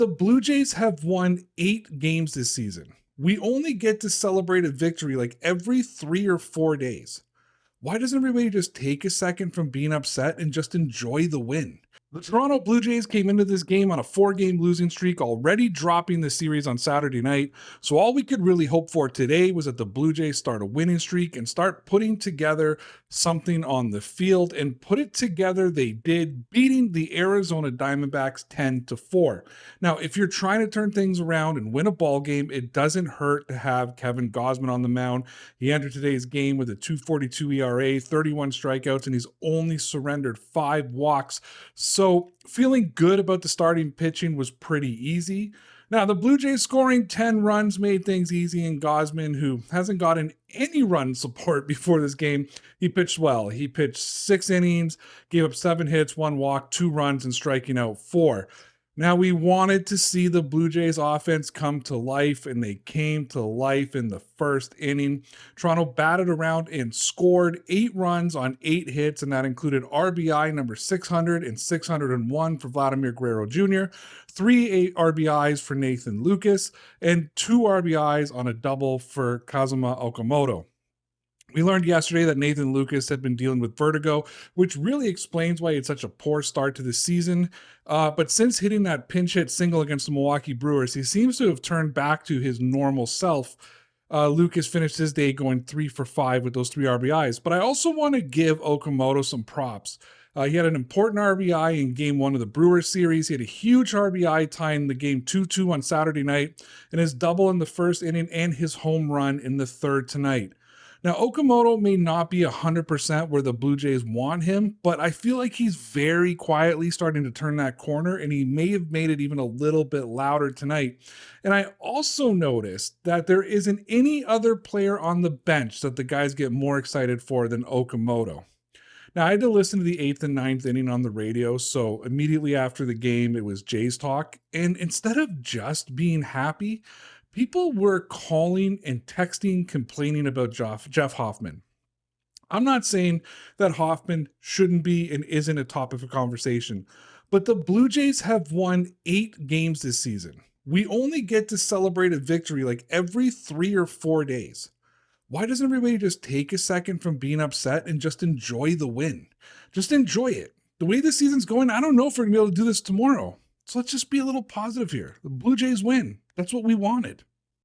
The Blue Jays have won 8 games this season. We only get to celebrate a victory like every 3 or 4 days. Why doesn't everybody just take a second from being upset and just enjoy the win? The Toronto Blue Jays came into this game on a 4-game losing streak, already dropping the series on Saturday night. So all we could really hope for today was that the Blue Jays start a winning streak and start putting together something on the field, and put it together they did, beating the Arizona Diamondbacks 10-4. Now, if you're trying to turn things around and win a ball game, it doesn't hurt to have Kevin Gausman on the mound. He entered today's game with a 2.42 ERA, 31 strikeouts, and he's only surrendered 5 walks. So feeling good about the starting pitching was pretty easy. Now, the Blue Jays scoring 10 runs made things easy, and Gausman, who hasn't gotten any run support before this game, he pitched well. He pitched 6 innings, gave up 7 hits, 1 walk, 2 runs, and striking out 4. Now, we wanted to see the Blue Jays offense come to life, and they came to life in the first inning. Toronto batted around and scored 8 runs on 8 hits, and that included RBI number 600 and 601 for Vladimir Guerrero Jr., 3 RBIs for Nathan Lucas, and 2 RBIs on a double for Kazuma Okamoto. We learned yesterday that Nathan Lucas had been dealing with vertigo, which really explains why he had such a poor start to the season. But since hitting that pinch hit single against the Milwaukee Brewers, he seems to have turned back to his normal self. Lucas finished his day going 3 for 5 with those 3 RBIs. But I also want to give Okamoto some props. He had an important RBI in Game 1 of the Brewers series. He had a huge RBI tying the game 2-2 on Saturday night, and his double in the first inning and his home run in the third tonight. Now, Okamoto may not be 100% where the Blue Jays want him, but I feel like he's very quietly starting to turn that corner, and he may have made it even a little bit louder tonight. And I also noticed that there isn't any other player on the bench that the guys get more excited for than Okamoto. Now, I had to listen to the 8th and 9th inning on the radio, so immediately after the game, it was Jays talk. And instead of just being happy, people were calling and texting, complaining about Jeff Hoffman. I'm not saying that Hoffman shouldn't be and isn't a topic of conversation, but the Blue Jays have won 8 games this season. We only get to celebrate a victory like every 3 or 4 days. Why doesn't everybody just take a second from being upset and just enjoy the win? Just enjoy it. The way the season's going, I don't know if we're going to be able to do this tomorrow. So let's just be a little positive here. The Blue Jays win. That's what we wanted.